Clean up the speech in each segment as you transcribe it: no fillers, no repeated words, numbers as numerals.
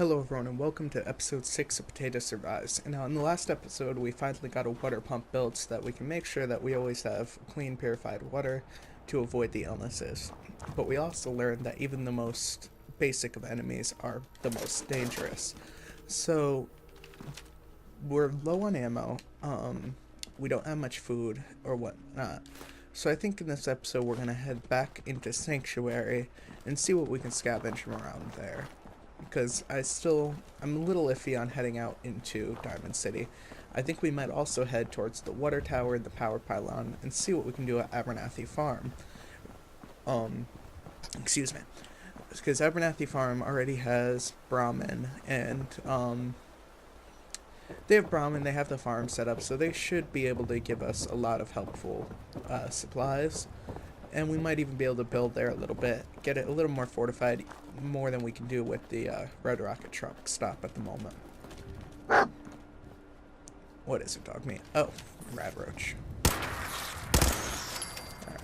Hello everyone and welcome to episode 6 of Potato Survives. And now in the last episode we finally got a water pump built so that we can make sure that we always have clean purified water to avoid the illnesses. But we also learned that even the most basic of enemies are the most dangerous. So we're low on ammo, we don't have much food or whatnot. So I think in this episode we're going to head back into Sanctuary and see what we can scavenge from around there. Because I'm a little iffy on heading out into Diamond City. I think we might also head towards the water tower and the power pylon and see what we can do at Abernathy Farm. Excuse me. Because Abernathy Farm already has Brahmin and, they have Brahmin, they have the farm set up, so they should be able to give us a lot of helpful supplies. And we might even be able to build there a little bit, get it a little more fortified, more than we can do with the Red Rocket truck stop at the moment. What is it, dog meat? Oh, rad roach. Alright.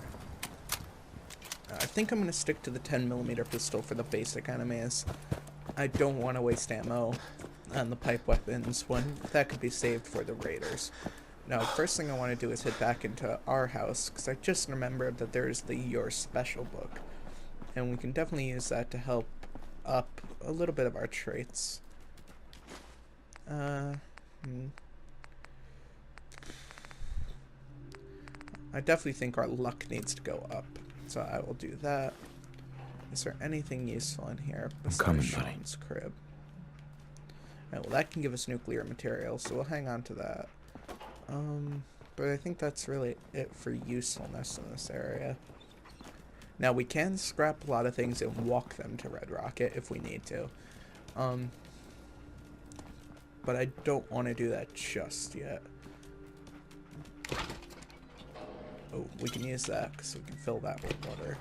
I think I'm going to stick to the 10mm pistol for the basic enemies. I don't want to waste ammo on the pipe weapons when that could be saved for the raiders. Now, first thing I want to do is head back into our house, because I just remembered that there's the Your Special book. And we can definitely use that to help up a little bit of our traits. I definitely think our luck needs to go up, so I will do that. Is there anything useful in here besides Sean's crib? Right, well, that can give us nuclear material, so we'll hang on to that. But I think that's really it for usefulness in this area. Now, we can scrap a lot of things and walk them to Red Rocket if we need to. But I don't want to do that just yet. Oh, we can use that because we can fill that with water.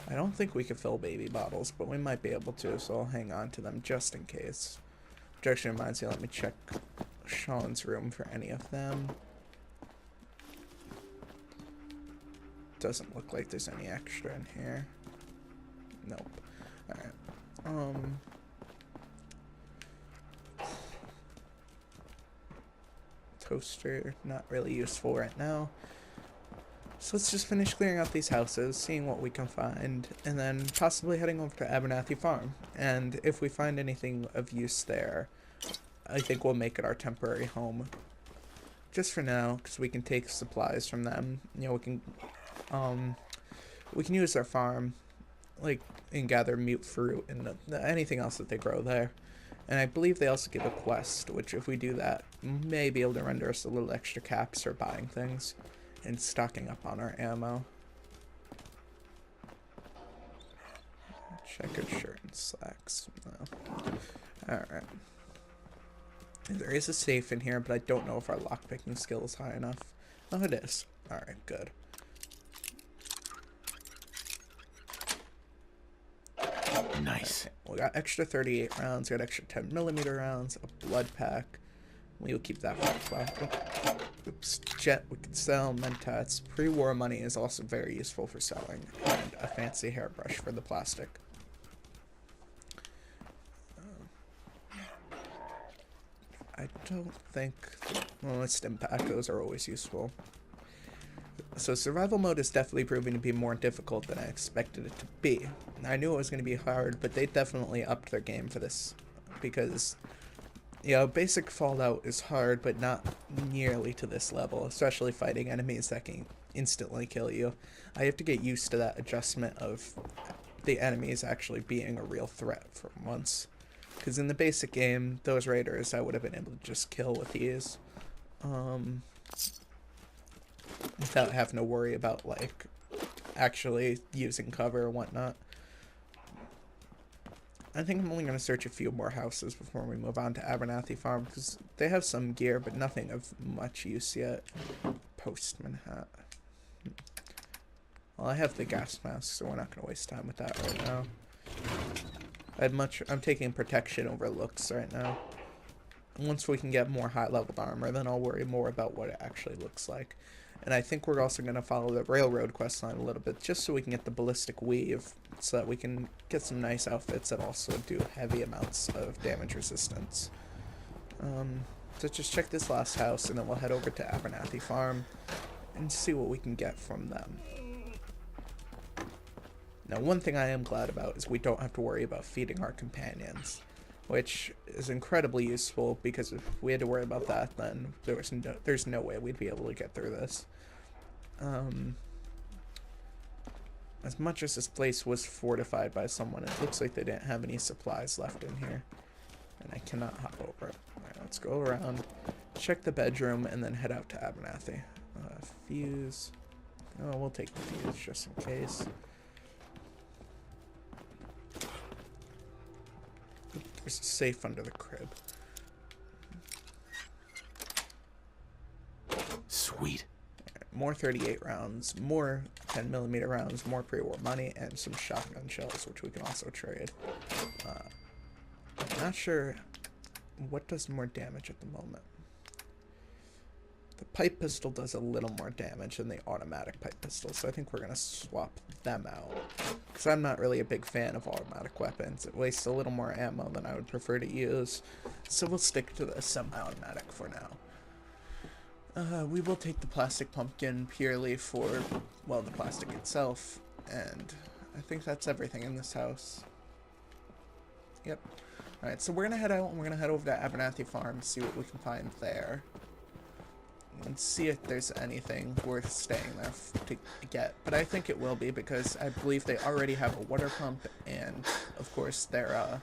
I don't think we can fill baby bottles, but we might be able to, so I'll hang on to them just in case. Which actually reminds me, let me check Sean's room for any of them. Doesn't look like there's any extra in here. Nope. Alright. Toaster, not really useful right now. So let's just finish clearing out these houses, seeing what we can find, and then possibly heading over to Abernathy Farm. And if we find anything of use there, I think we'll make it our temporary home. Just for now, because we can take supplies from them. You know, we can use our farm, like, and gather mute fruit and anything else that they grow there. And I believe they also give a quest, which if we do that, may be able to render us a little extra caps for buying things and stocking up on our ammo. Checkered shirt and slacks. No. Alright. There is a safe in here, but I don't know if our lockpicking skill is high enough. Oh, it is. Alright, good. Nice. Okay, we got extra 38 rounds, got extra 10mm rounds, a blood pack. We will keep that for a oops, jet we can sell, mentats. Pre-war money is also very useful for selling, and a fancy hairbrush for the plastic. I don't think, well, stim pack, those are always useful. So survival mode is definitely proving to be more difficult than I expected it to be. I knew it was going to be hard, but they definitely upped their game for this, because, you know, basic Fallout is hard, but not nearly to this level, especially fighting enemies that can instantly kill you. I have to get used to that adjustment of the enemies actually being a real threat for once. Because in the basic game, those raiders I would have been able to just kill with ease. Without having to worry about, like, actually using cover or whatnot. I think I'm only going to search a few more houses before we move on to Abernathy Farm, because they have some gear, but nothing of much use yet. Postman hat. Well, I have the gas mask, so we're not going to waste time with that right now. I'm taking protection over looks right now. Once we can get more high-leveled armor, then I'll worry more about what it actually looks like. And I think we're also going to follow the railroad quest line a little bit, just so we can get the ballistic weave so that we can get some nice outfits that also do heavy amounts of damage resistance. So just check this last house, and then we'll head over to Abernathy Farm and see what we can get from them. Now, one thing I am glad about is we don't have to worry about feeding our companions, which is incredibly useful, because if we had to worry about that, then there's no way we'd be able to get through this. As much as this place was fortified by someone, it looks like they didn't have any supplies left in here, and I cannot hop over it. Alright, let's go around, check the bedroom, and then head out to Abernathy. Fuse. Oh, we'll take the fuse just in case. There's a safe under the crib. Sweet. More 38 rounds, more 10mm rounds, more pre-war money, and some shotgun shells, which we can also trade. I'm not sure what does more damage at the moment. The pipe pistol does a little more damage than the automatic pipe pistol, so I think we're going to swap them out. Because I'm not really a big fan of automatic weapons. It wastes a little more ammo than I would prefer to use, so we'll stick to the semi-automatic for now. We will take the plastic pumpkin purely for, well, the plastic itself, and I think that's everything in this house. Yep. Alright, so we're going to head out, and we're going to head over to Abernathy Farm, see what we can find there, and see if there's anything worth staying there to get. But I think it will be, because I believe they already have a water pump, and, of course, their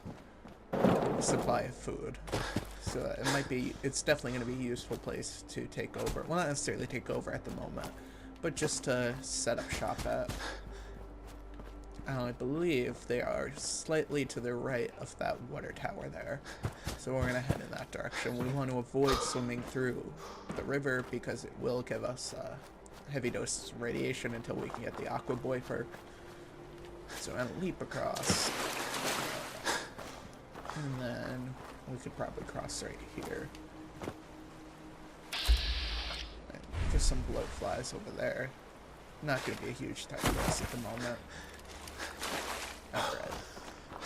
supply of food. So it's definitely going to be a useful place to take over. Well, not necessarily take over at the moment, but just to set up shop at. I believe they are slightly to the right of that water tower there. So we're going to head in that direction. We want to avoid swimming through the river, because it will give us heavy doses of radiation until we can get the Aqua Boy perk. So I'm going to leap across. And then we could probably cross right here. And there's some bloat flies over there. Not going to be a huge threat to us at the moment. Alright.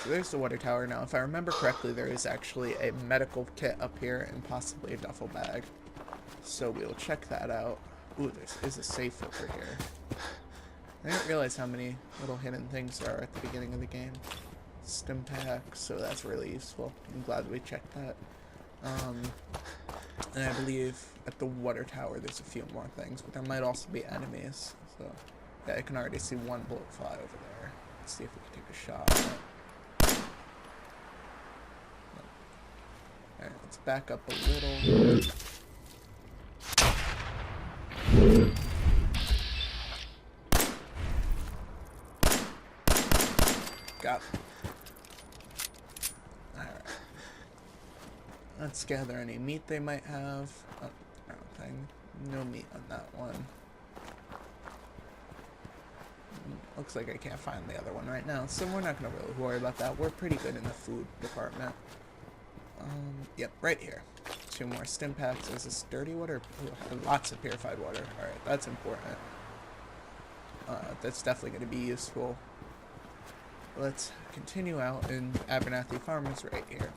So there's the water tower. Now, if I remember correctly, there is actually a medical kit up here and possibly a duffel bag. So we'll check that out. Ooh, there is a safe over here. I didn't realize how many little hidden things there are at the beginning of the game. Stim pack, so that's really useful. I'm glad we checked that. And I believe at the water tower there's a few more things, but there might also be enemies. So yeah, I can already see one bloat fly over there. Let's see if we can take a shot. Alright, let's back up a little. Got it. Let's gather any meat they might have. Oh, nothing. No meat on that one. Looks like I can't find the other one right now, so we're not going to really worry about that. We're pretty good in the food department. Yep, right here. 2 more stim packs. Is this dirty water? Ooh, lots of purified water. Alright, that's important. That's definitely going to be useful. Let's continue out, and Abernathy Farm is right here.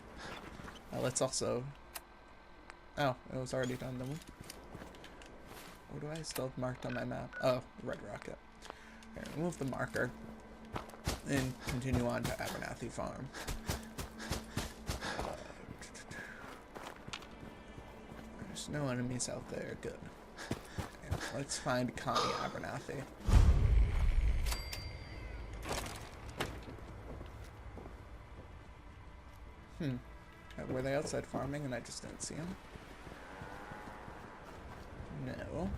Let's also... Oh, it was already done, then. What do I still have marked on my map? Oh, red rocket. Okay, remove the marker, and continue on to Abernathy Farm. There's no enemies out there. Good. Okay, let's find Connie Abernathy. Were they outside farming and I just didn't see them? No.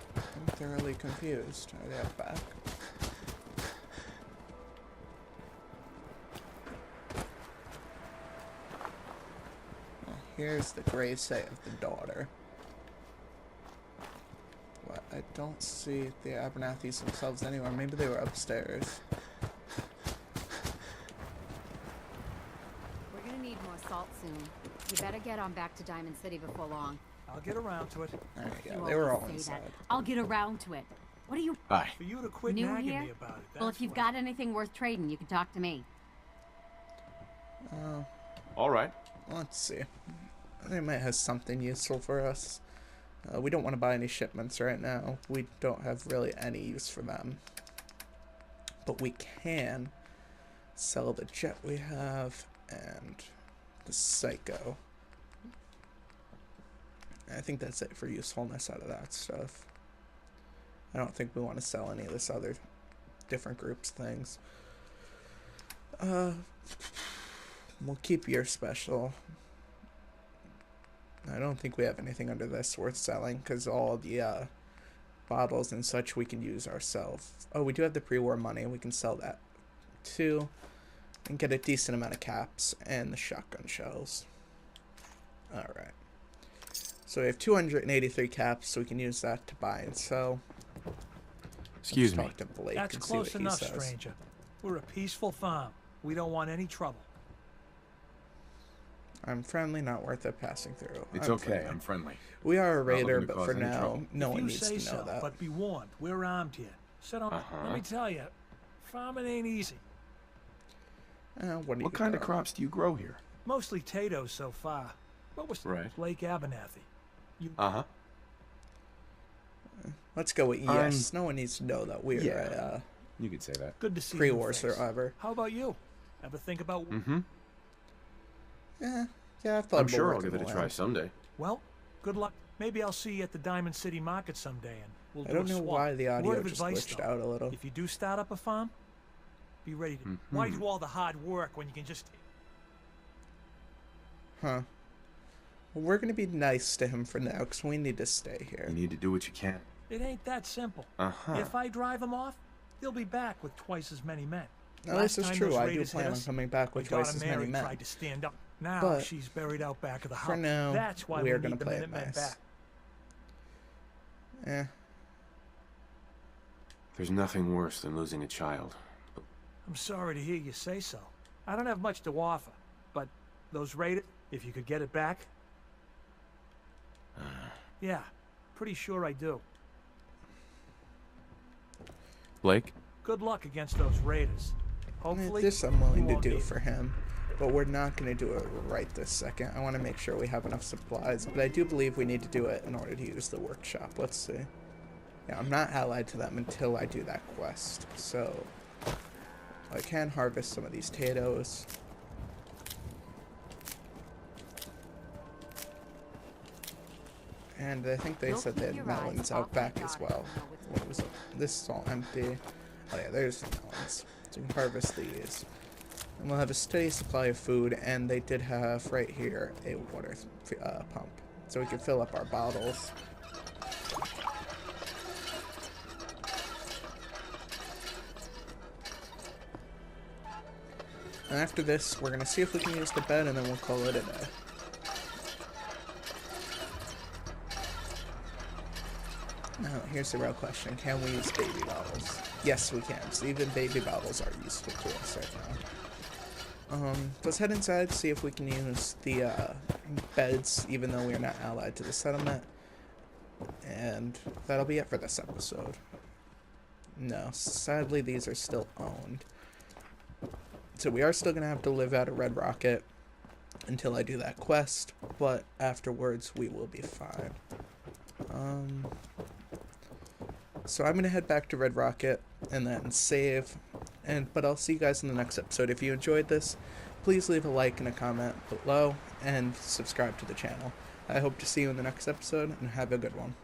I'm thoroughly confused. Are they out back? Well, here's the grave site of the daughter. What? I don't see the Abernathys themselves anywhere. Maybe they were upstairs. Salt soon. You better get on back to Diamond City before long. I'll get around to it. There we go. They were all inside. I'll get around to it. What are you Bye. For you to quit new nagging here? me about it. Well, if that's you've what- got anything worth trading, you can talk to me. All right. Let's see. They might have something useful for us. We don't want to buy any shipments right now. We don't have really any use for them. But we can sell the jet we have and the psycho. I think that's it for usefulness out of that stuff. I don't think we want to sell any of this other different groups things. We'll keep your special. I don't think we have anything under this worth selling because all the bottles and such we can use ourselves. Oh, we do have the pre-war money. We can sell that too and get a decent amount of caps and the shotgun shells. Alright. So we have 283 caps, so we can use that to buy and sell. Excuse Let's me. talk to Blake That's and see what close he enough, says. stranger. We're a peaceful farm. We don't want any trouble. I'm friendly, not worth it passing through. It's I'm okay. friendly. I'm friendly. We are a Not raider, looking to but cause for any now, trouble. no If one you needs say to know so, that. but be warned, we're armed here. Sit on. Let me tell you, farming ain't easy. What What kind of crops do you grow here? Mostly potatoes so far. What was Right. Lake Abernathy? You Uh-huh. Let's go with yes. No one needs to know that we're Yeah. You could say that. good to see you. pre-war survivor. How about you? Ever think about? Mm-hmm. Yeah, I've thought I'm about sure I'll working give it a the try land. someday. Well, good luck. Maybe I'll see you at the Diamond City Market someday, and we'll I do don't a know swap. why the audio Word of just advice, glitched though, out a little. If you do start up a farm, be ready to. Why do all the hard work when you can just? Huh. Well, we're gonna be nice to him for now, because we need to stay here. You need to do what you can. It ain't that simple. Uh-huh. If I drive him off, he'll be back with twice as many men. No, Last this is time true. those I do raiders hit plan on us, coming back with my twice daughter as many Mary men. tried to stand up. Now But she's buried out back of the house. for now, That's why we are need gonna the play it Minutemen nice. back. Eh. There's nothing worse than losing a child. I'm sorry to hear you say so. I don't have much to offer, but those raiders, if you could get it back. Yeah, pretty sure I do. Blake? Good luck against those raiders. Hopefully, This I'm willing you to won't do need for him, but we're not going to do it right this second. I want to make sure we have enough supplies, but I do believe we need to do it in order to use the workshop. Let's see. Yeah, I'm not allied to them until I do that quest, so I can harvest some of these potatoes. And I think they You'll said they keep had your eyes melons off out back the as dog well. to know what's What was it? This is all empty. Oh yeah, there's the melons. So we can harvest these. And we'll have a steady supply of food, and they did have right here a water pump. So we can fill up our bottles. And after this, we're going to see if we can use the bed, and then we'll call it a day. Now, here's the real question. Can we use baby bottles? Yes, we can. So even baby bottles are useful to us right now. Let's head inside, see if we can use the beds, even though we are not allied to the settlement. And that'll be it for this episode. No, sadly these are still owned. So we are still going to have to live out of Red Rocket until I do that quest, but afterwards we will be fine. So I'm going to head back to Red Rocket and then save, but I'll see you guys in the next episode. If you enjoyed this, please leave a like and a comment below and subscribe to the channel. I hope to see you in the next episode, and have a good one.